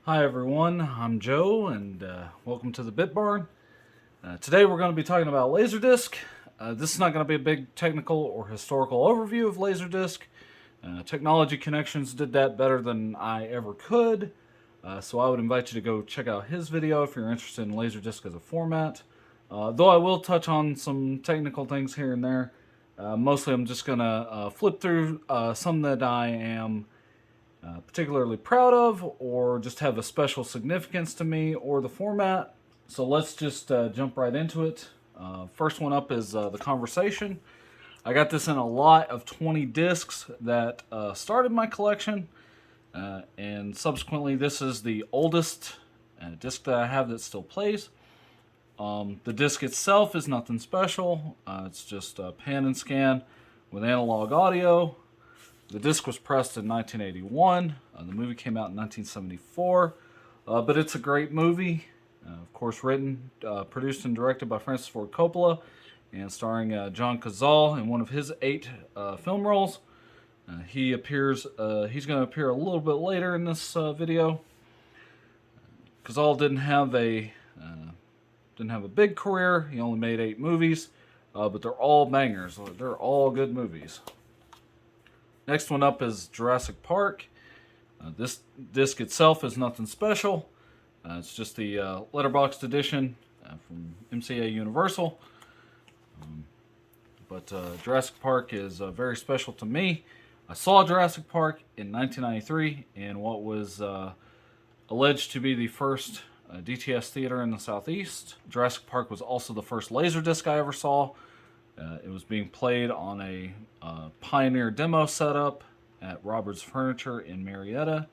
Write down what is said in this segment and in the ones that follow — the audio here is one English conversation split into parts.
Hi everyone, I'm Joe, and welcome to the Bit Barn. Today we're going to be talking about Laserdisc. This is not going to be a big technical or historical overview of Laserdisc. Technology Connections did that better than I ever could, so I would invite you to go check out his video if you're interested in Laserdisc as a format. Though I will touch on some technical things here and there. Mostly I'm just going to flip through some that I am particularly proud of, or just have a special significance to me, or the format. So let's just jump right into it. First one up is The Conversation. I got this in a lot of 20 discs that started my collection, and subsequently, this is the oldest disc that I have that still plays. The disc itself is nothing special, it's just a pan and scan with analog audio. The disc was pressed in 1981. The movie came out in 1974. But it's a great movie. Of course, written, produced, and directed by Francis Ford Coppola, and starring John Cazale in one of his 8 film roles. He's going to appear a little bit later in this video. Cazale didn't have a big career. He only made 8 movies, but they're all bangers. They're all good movies. Next one up is Jurassic Park. This disc itself is nothing special. It's just the letterboxed edition from MCA Universal. But Jurassic Park is very special to me. I saw Jurassic Park in 1993 in what was alleged to be the first DTS theater in the Southeast. Jurassic Park was also the first Laserdisc I ever saw. It was being played on a Pioneer demo setup at Robert's Furniture in Marietta.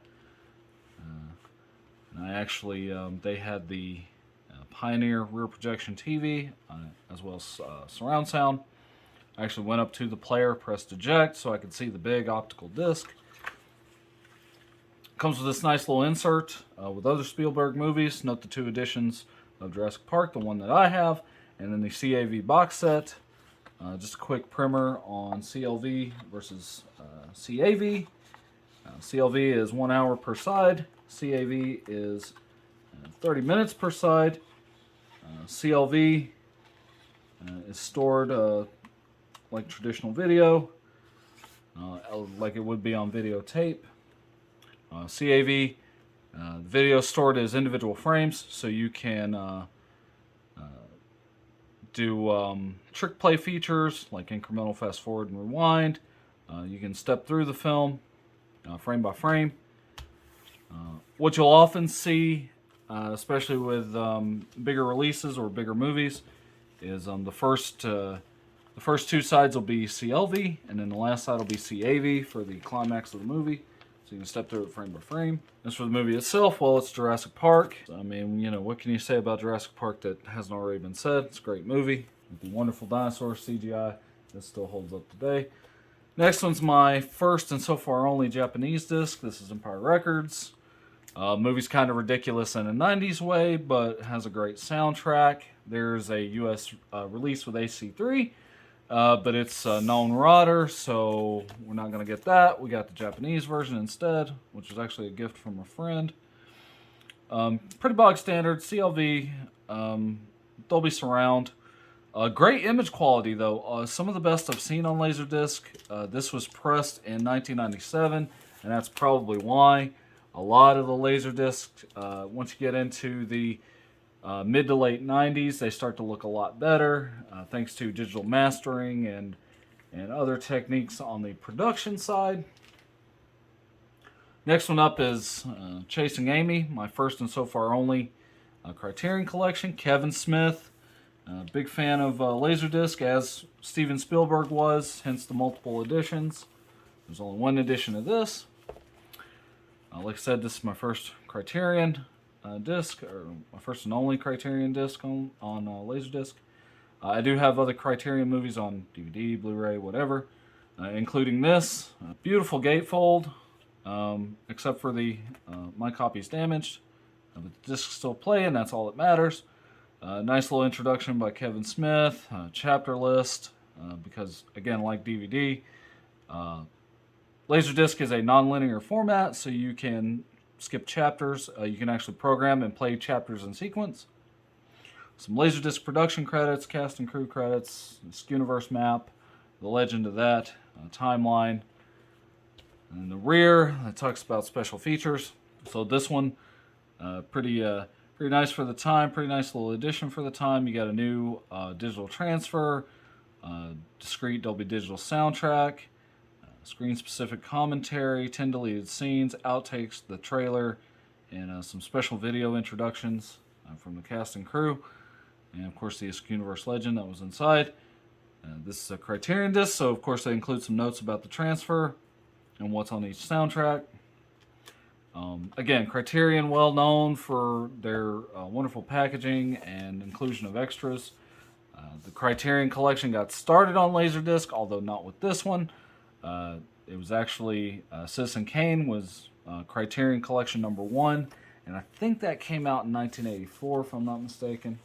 And I actually, they had the Pioneer rear projection TV as well as surround sound. I actually went up to the player, pressed eject so I could see the big optical disc. Comes with this nice little insert with other Spielberg movies. Note the 2 editions of Jurassic Park, the one that I have, and then the CAV box set. Just a quick primer on CLV versus CAV. CLV is 1 hour per side. CAV is 30 minutes per side. CLV is stored like traditional video, like it would be on videotape. CAV, the video is stored as individual frames, so you can do trick play features like incremental fast forward and rewind. You can step through the film frame by frame. What you'll often see, especially with bigger releases or bigger movies, is the first 2 sides will be CLV, and then the last side will be CAV for the climax of the movie. So you can step through it frame by frame. As for the movie itself, well, it's Jurassic Park. I mean, what can you say about Jurassic Park that hasn't already been said? It's a great movie with the wonderful dinosaur CGI that still holds up today. Next one's my first and so far only Japanese disc. This is Empire Records. Movie's kind of ridiculous in a 90s way, but has a great soundtrack. There's a US release with AC3. But it's non-rotter, so we're not going to get that. We got the Japanese version instead, which was actually a gift from a friend. Pretty bog standard, CLV, Dolby Surround. Great image quality, though. Some of the best I've seen on Laserdisc. This was pressed in 1997, and that's probably why. A lot of the Laserdiscs, once you get into the mid to late 90s, they start to look a lot better thanks to digital mastering and other techniques on the production side. Next one up is Chasing Amy, my first and so far only Criterion collection. Kevin Smith, big fan of Laserdisc, as Steven Spielberg was, hence the multiple editions. There's only 1 edition of this. Like I said, this is my first Criterion disc, or my first and only Criterion disc on Laserdisc. I do have other Criterion movies on DVD, Blu-ray, whatever, including this. Beautiful gatefold, except for my copy's damaged. But the disc's still playing, that's all that matters. Nice little introduction by Kevin Smith, chapter list, because again, like DVD, Laserdisc is a non-linear format, so you can skip chapters. You can actually program and play chapters in sequence. Some Laserdisc production credits, cast and crew credits, this universe map, the legend of that, timeline. And in the rear, it talks about special features. So this one, pretty nice for the time, pretty nice little addition for the time. You got a new digital transfer, discrete Dolby Digital soundtrack, screen-specific commentary, 10 deleted scenes, outtakes, the trailer, and some special video introductions from the cast and crew. And of course the Universe legend that was inside. This is a Criterion disc, so of course they include some notes about the transfer and what's on each soundtrack. Again, Criterion, well known for their wonderful packaging and inclusion of extras. The Criterion collection got started on Laserdisc, although not with this one. It was actually Citizen Kane was Criterion collection number 1, and I think that came out in 1984, if I'm not mistaken.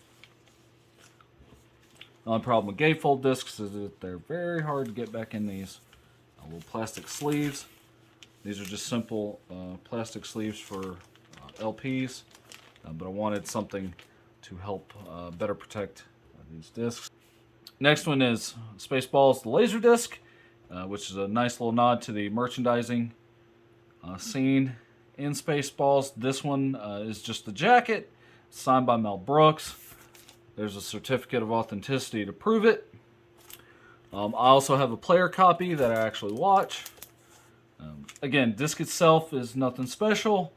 The only problem with gatefold discs is that they're very hard to get back in these little plastic sleeves. These are just simple plastic sleeves for LPs, but I wanted something to help better protect these discs. Next one is Spaceballs, the Laserdisc, which is a nice little nod to the merchandising scene in Spaceballs. This one is just the jacket, signed by Mel Brooks. There's a certificate of authenticity to prove it. I also have a player copy that I actually watch. Again, disc itself is nothing special.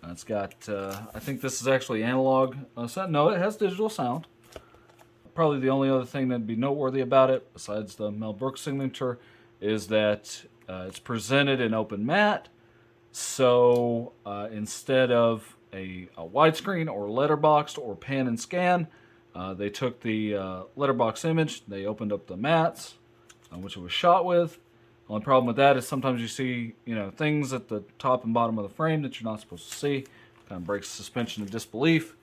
It's got, I think this is actually analog sound. No, it has digital sound. Probably the only other thing that'd be noteworthy about it, besides the Mel Brooks signature, is that it's presented in open matte. So instead of a widescreen or letterboxed or pan and scan, they took the letterbox image, they opened up the mats, which it was shot with. The only problem with that is sometimes you see, things at the top and bottom of the frame that you're not supposed to see. Kind of breaks suspension of disbelief.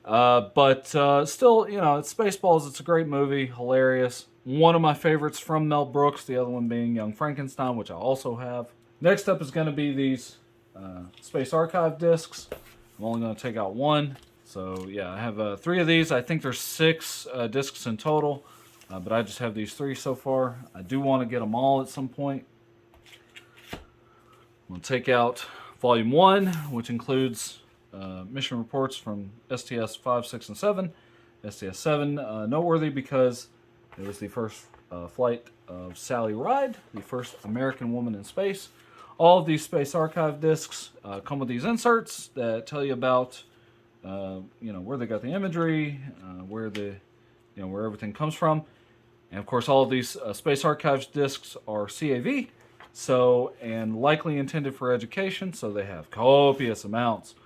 But still, it's Spaceballs. It's a great movie, hilarious. One of my favorites from Mel Brooks, the other one being Young Frankenstein, which I also have. Next up is going to be these Space Archive discs. I'm only going to take out one. So yeah, I have 3 of these. I think there's 6 discs in total, but I just have these 3 so far. I do want to get them all at some point. I'm going to take out Volume 1, which includes mission reports from STS 5, 6, and 7. STS 7 noteworthy because it was the first flight of Sally Ride, the first American woman in space. All of these Space Archive discs come with these inserts that tell you about where they got the imagery, where everything comes from. And of course, all of these Space Archives discs are CAV, and likely intended for education, so they have copious amounts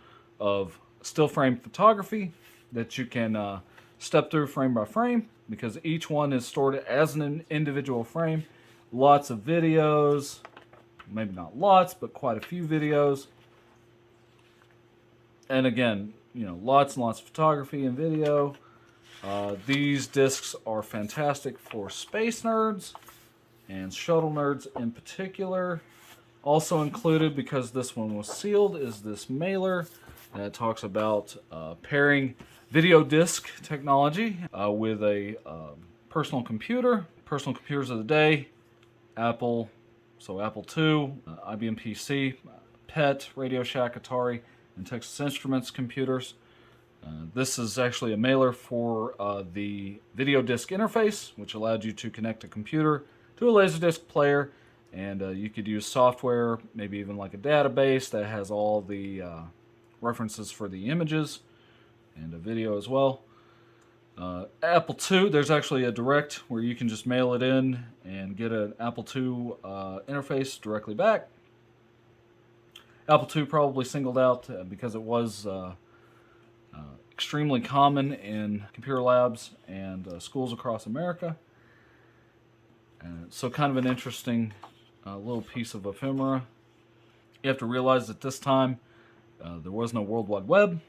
of still frame photography that you can step through frame by frame, because each one is stored as an individual frame. Lots of videos, maybe not lots, but quite a few videos. And again, lots and lots of photography and video. These discs are fantastic for space nerds and shuttle nerds in particular. Also included, because this one was sealed, is this mailer that talks about pairing video disc technology with a personal computer. Personal computers of the day: Apple, so Apple II, IBM PC, PET, Radio Shack, Atari, and Texas Instruments computers. This is actually a mailer for the video disc interface, which allowed you to connect a computer to a Laserdisc player, and you could use software, maybe even like a database that has all the references for the images and a video as well. Apple II, there's actually a direct where you can just mail it in and get an Apple II interface directly back. Apple II probably singled out because it was extremely common in computer labs and schools across America. So kind of an interesting little piece of ephemera. You have to realize that this time there was no World Wide Web.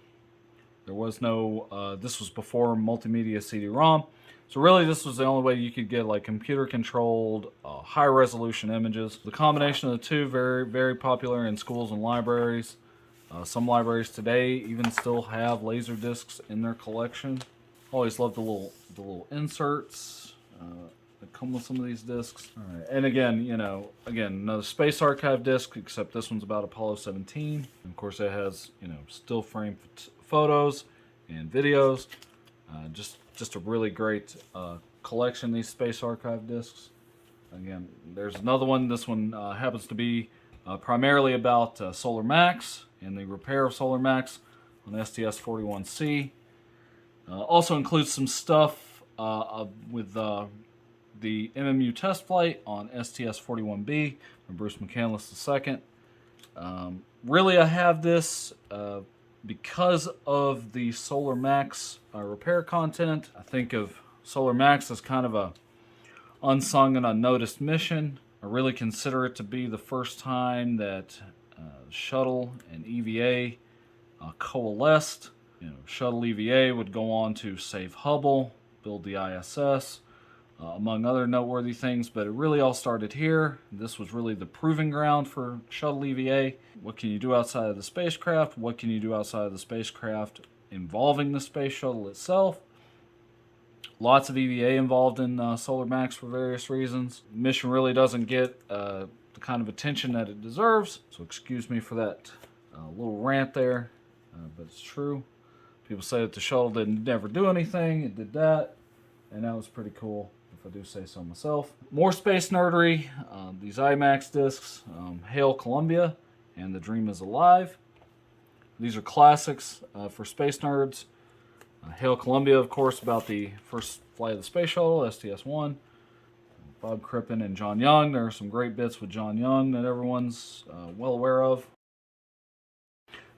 There was no, this was before multimedia CD-ROM. So really this was the only way you could get like computer controlled high resolution images. The combination of the two, very, very popular in schools and libraries. Some libraries today even still have Laserdiscs in their collection. Always love the little inserts that come with some of these discs. All right, and again, another Space Archive disc, except this one's about Apollo 17. And of course, it has still frame photos and videos. Just a really great collection. These Space Archive discs. Again, there's another one. This one happens to be primarily about Solar Max and the repair of Solar Max on STS-41C. Also includes some stuff with the MMU test flight on STS-41B from Bruce McCandless II. Really, I have this because of the Solar Max repair content. I think of Solar Max as kind of a unsung and unnoticed mission. I really consider it to be the first time that Shuttle and EVA coalesced. Shuttle EVA would go on to save Hubble, build the ISS, among other noteworthy things, but it really all started here. This was really the proving ground for Shuttle EVA. What can you do outside of the spacecraft? What can you do outside of the spacecraft involving the space shuttle itself? Lots of EVA involved in Solar Max for various reasons. The mission really doesn't get the kind of attention that it deserves, so excuse me for that little rant there, but it's true. People say that the shuttle didn't never do anything. It did that, and that was pretty cool, if I do say so myself. More space nerdery. These IMAX discs, Hail Columbia and The Dream is Alive. These are classics for space nerds. Hail Columbia, of course, about the first flight of the space shuttle, STS-1. Bob Crippen and John Young. There are some great bits with John Young that everyone's well aware of.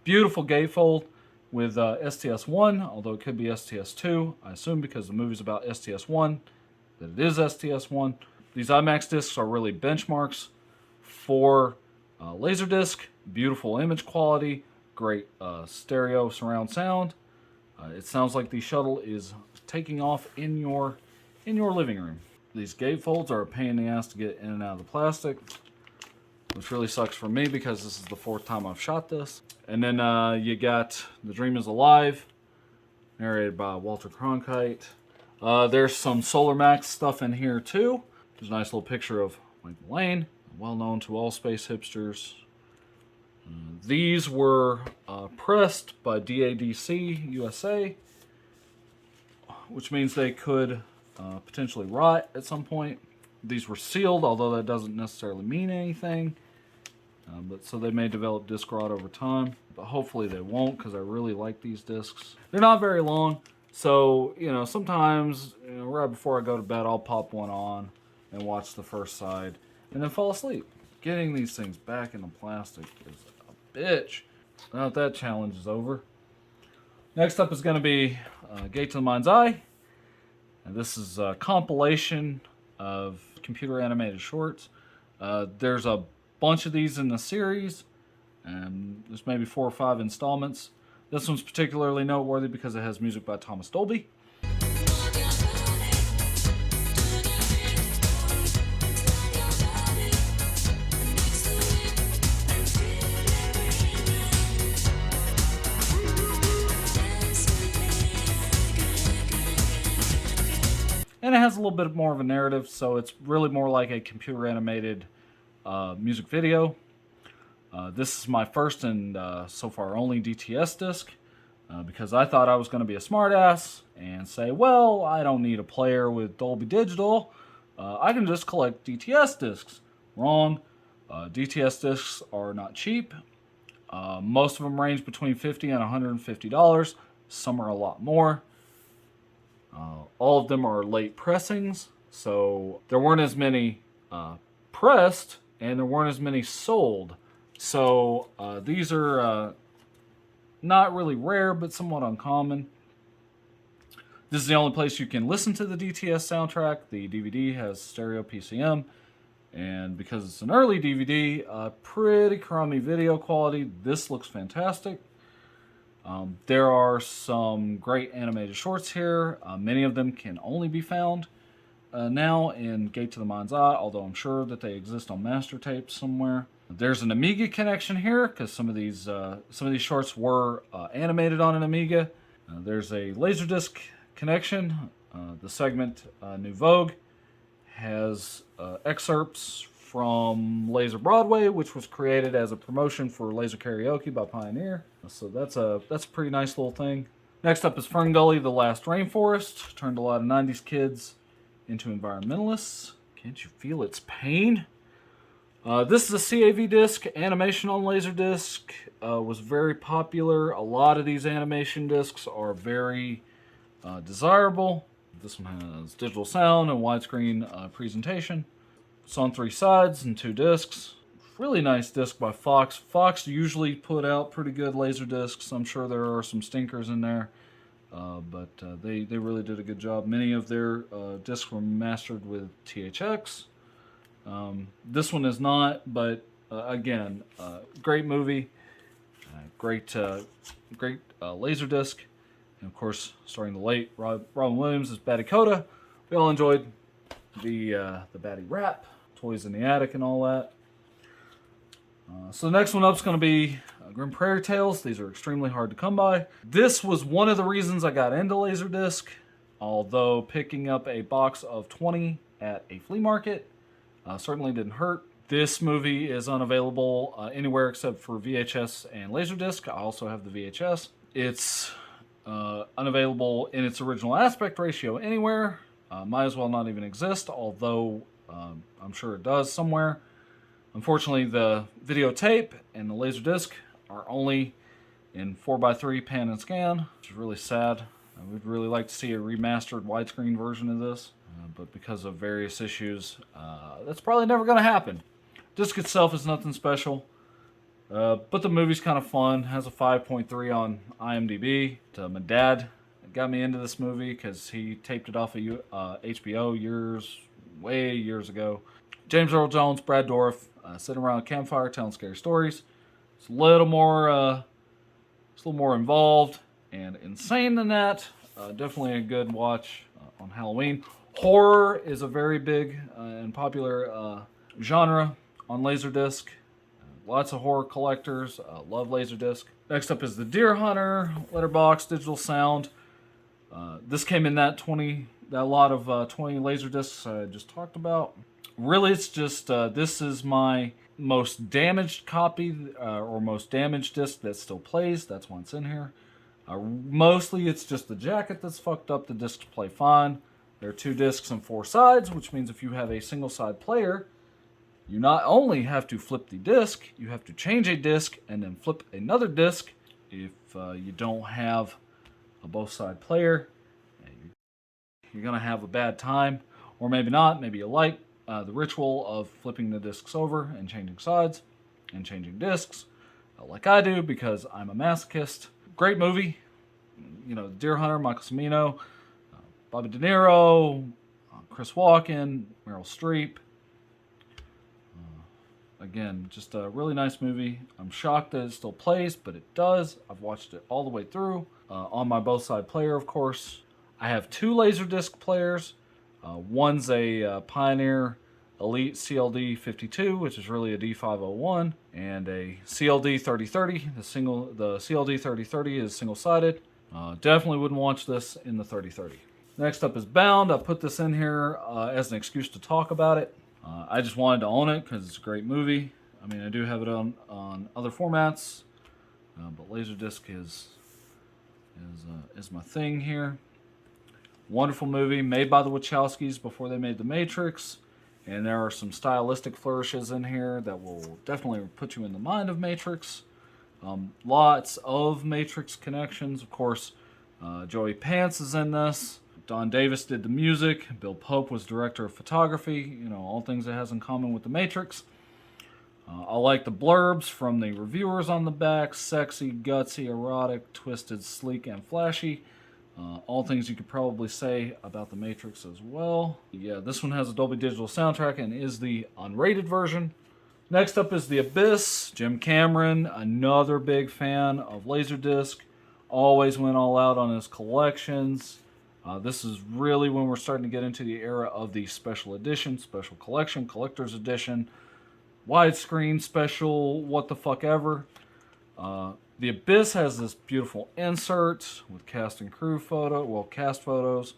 Beautiful gatefold with STS-1, although it could be STS-2. I assume because the movie's about STS-1 that it is STS-1. These IMAX discs are really benchmarks for Laserdisc. Beautiful image quality, great stereo surround sound. It sounds like the shuttle is taking off in your living room. These gatefolds are a pain in the ass to get in and out of the plastic, which really sucks for me because this is the 4th time I've shot this. And then you got The Dream is Alive, narrated by Walter Cronkite. There's some Solar Max stuff in here too. There's a nice little picture of Michael Lane, well known to all space hipsters. These were pressed by DADC USA, which means they could potentially rot at some point. These were sealed, although that doesn't necessarily mean anything. But so they may develop disc rot over time, but hopefully they won't, because I really like these discs. They're not very long, so sometimes right before I go to bed, I'll pop one on and watch the first side, and then fall asleep. Getting these things back in the plastic is a bitch. Now that challenge is over. Next up is going to be Gate to the Mind's Eye, and this is a compilation of computer animated shorts. There's a bunch of these in the series, and there's maybe 4 or 5 installments. This one's particularly noteworthy because it has music by Thomas Dolby. And it has a little bit more of a narrative, so it's really more like a computer animated music video. This is my first and so far only DTS disc, because I thought I was going to be a smartass and say, well, I don't need a player with Dolby Digital. I can just collect DTS discs. Wrong. DTS discs are not cheap. Most of them range between $50 and $150. Some are a lot more. All of them are late pressings, so there weren't as many pressed, and there weren't as many sold. So these are not really rare, but somewhat uncommon. This is the only place you can listen to the DTS soundtrack. The DVD has stereo PCM, and because it's an early DVD, pretty crummy video quality. This looks fantastic. There are some great animated shorts here. Many of them can only be found now in Gate to the Mind's Eye, although I'm sure that they exist on master tapes somewhere. There's an Amiga connection here because some of these shorts were animated on an Amiga. There's a Laserdisc connection. The segment New Vogue has excerpts from Laser Broadway, which was created as a promotion for Laser Karaoke by Pioneer. So that's a pretty nice little thing. Next up is Ferngully, The Last Rainforest. Turned a lot of 90s kids into environmentalists. Can't you feel its pain? This is a CAV disc. Animation on Laserdisc was very popular. A lot of these animation discs are very desirable. This one has digital sound and widescreen presentation. It's on 3 sides and 2 discs. Really nice disc by Fox. Fox usually put out pretty good laser discs. I'm sure there are some stinkers in there, but they really did a good job. Many of their discs were mastered with THX. This one is not, but again, great movie, great laser disc, and of course, starring the late Robin Williams as Batty Coda. We all enjoyed the Batty rap, Toys in the Attic, and all that. So the next one up is going to be Grim Prairie Tales. These are extremely hard to come by. This was one of the reasons I got into Laserdisc, although picking up a box of 20 at a flea market certainly didn't hurt. This movie is unavailable anywhere except for VHS and Laserdisc. I also have the VHS. It's unavailable in its original aspect ratio anywhere. Might as well not even exist, although I'm sure it does somewhere. Unfortunately, the videotape and the Laserdisc are only in 4:3 pan and scan, which is really sad. We'd really like to see a remastered widescreen version of this, but because of various issues, that's probably never going to happen. Disc itself is nothing special, but the movie's kind of fun. Has a 5.3 on IMDb. My dad got me into this movie because he taped it off of HBO years ago. James Earl Jones, Brad Dourif, sitting around a campfire telling scary stories. It's a little more involved and insane than that. Definitely a good watch on Halloween. Horror is a very big and popular genre on Laserdisc. Lots of horror collectors love Laserdisc. Next up is the Deer Hunter, letterbox, digital sound. This came in that lot of 20 Laserdiscs I just talked about. Really, it's just this is my most damaged copy or most damaged disc that still plays. That's why it's in here. Mostly, it's just the jacket that's fucked up. The discs play fine. There are 2 discs and 4 sides, which means if you have a single side player, you not only have to flip the disc, you have to change a disc and then flip another disc. If you don't have a both side player, you're gonna have a bad time, or maybe not. Maybe you like the ritual of flipping the discs over and changing sides and changing discs, like I do because I'm a masochist. Great movie. You know, Deer Hunter, Michael Cimino, Bobby De Niro, Chris Walken, Meryl Streep. Again, just a really nice movie. I'm shocked that it still plays, but it does. I've watched it all the way through on my both side player, of course. I have 2 Laserdisc players. One's a Pioneer Elite CLD 52, which is really a D501, and a CLD 3030. The CLD 3030 is single-sided. Definitely wouldn't watch this in the 3030. Next up is Bound. I put this in here as an excuse to talk about it. I just wanted to own it because it's a great movie. I mean, I do have it on other formats, but Laserdisc is my thing here. Wonderful movie, made by the Wachowskis before they made The Matrix. And there are some stylistic flourishes in here that will definitely put you in the mind of Matrix. Lots of Matrix connections. Of course, Joey Pants is in this. Don Davis did the music. Bill Pope was director of photography. You know, all things it has in common with The Matrix. I like the blurbs from the reviewers on the back. Sexy, gutsy, erotic, twisted, sleek, and flashy. All things you could probably say about The Matrix as well. Yeah, this one has a Dolby Digital soundtrack and is the unrated version. Next up is The Abyss. Jim Cameron, another big fan of Laserdisc. Always went all out on his collections. This is really when we're starting to get into the era of the special edition, special collection, collector's edition. widescreen special what the fuck ever. The Abyss has this beautiful insert with cast and crew cast photos.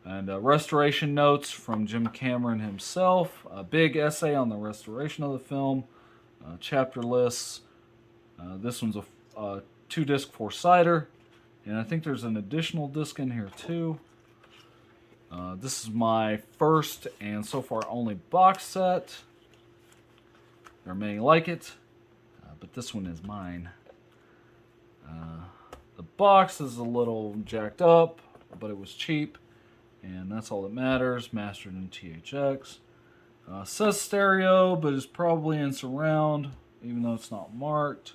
And restoration notes from Jim Cameron himself. A big essay on the restoration of the film. Chapter lists. This one's a 2-disc 4-sider. And I think there's an additional disc in here too. This is my first and so far only box set. There are many like it, but this one is mine. The box is a little jacked up, but it was cheap, and that's all that matters. Mastered in THX. Says stereo, but is probably in surround, even though it's not marked.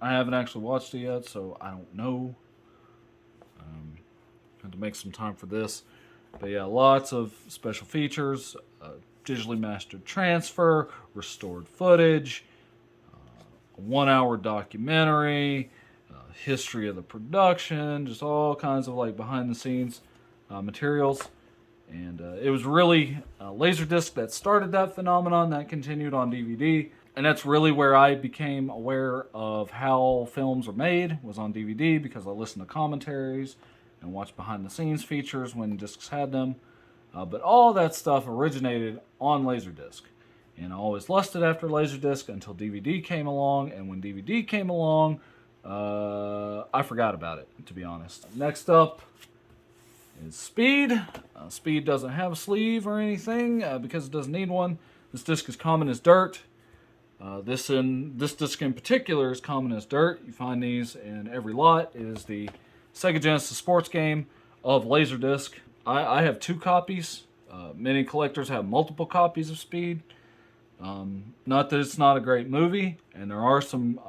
I haven't actually watched it yet, so I don't know. Had to make some time for this. But yeah, lots of special features. Digitally mastered transfer, restored footage, a 1-hour documentary, history of the production, just all kinds of like behind the scenes materials. And it was really Laserdisc that started that phenomenon that continued on DVD. And that's really where I became aware of how films are made, was on DVD, because I listened to commentaries and watched behind the scenes features when discs had them. But all that stuff originated on Laserdisc. And I always lusted after Laserdisc until DVD came along. And when DVD came along, I forgot about it, to be honest. Next up is Speed. Speed doesn't have a sleeve or anything because it doesn't need one. This disc is common as dirt. This disc in particular is common as dirt. You find these in every lot. It is the Sega Genesis sports game of Laserdisc. I have 2 copies. Many collectors have multiple copies of Speed. Not that it's not a great movie, and there are some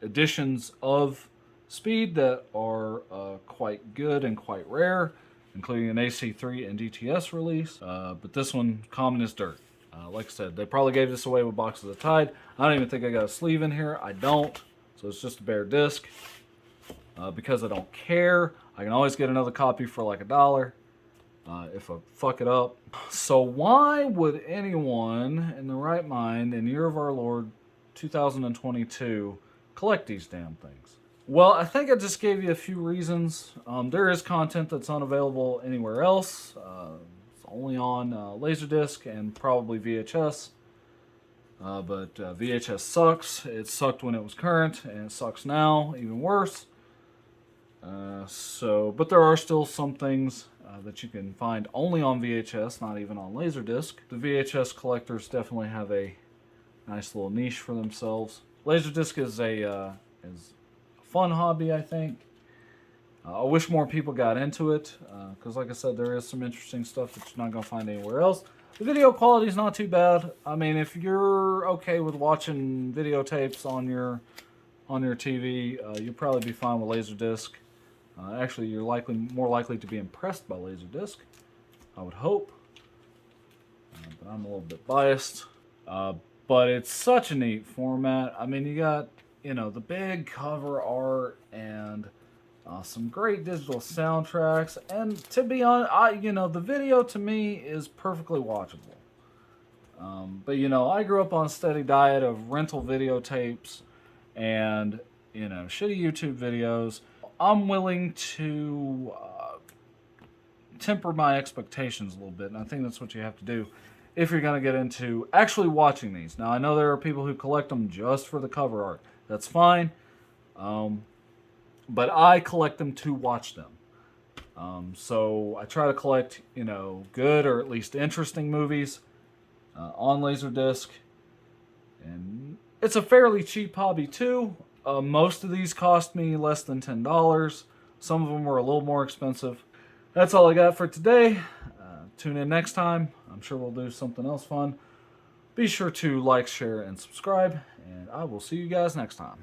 editions of Speed that are quite good and quite rare, including an AC3 and DTS release. But this one, common as dirt. Like I said, they probably gave this away with Boxes of Tide. I don't even think I got a sleeve in here. I don't. So it's just a bare disc. Because I don't care, I can always get another copy for like $1 if I fuck it up. So why would anyone in the right mind in the year of our Lord 2022 collect these damn things? Well, I think I just gave you a few reasons. There is content that's unavailable anywhere else. It's only on Laserdisc and probably VHS. But VHS sucks. It sucked when it was current, and it sucks now, even worse. But there are still some things that you can find only on VHS, not even on Laserdisc. The VHS collectors definitely have a nice little niche for themselves. Laserdisc is a fun hobby, I think. I wish more people got into it, because like I said, there is some interesting stuff that you're not going to find anywhere else. The video quality is not too bad. I mean, if you're okay with watching videotapes on your TV, you'll probably be fine with Laserdisc. Actually, you're more likely to be impressed by Laserdisc, I would hope. But I'm a little bit biased. But it's such a neat format. I mean, you got, the big cover art and some great digital soundtracks. And to be honest, the video to me is perfectly watchable. But, I grew up on a steady diet of rental videotapes and, shitty YouTube videos. I'm willing to temper my expectations a little bit, and I think that's what you have to do if you're going to get into actually watching these. Now, I know there are people who collect them just for the cover art. That's fine, but I collect them to watch them. So I try to collect, good or at least interesting movies on Laserdisc, and it's a fairly cheap hobby too. Most of these cost me less than $10. Some of them were a little more expensive. That's all I got for today. Tune in next time. I'm sure we'll do something else fun. Be sure to like, share, and subscribe, and I will see you guys next time.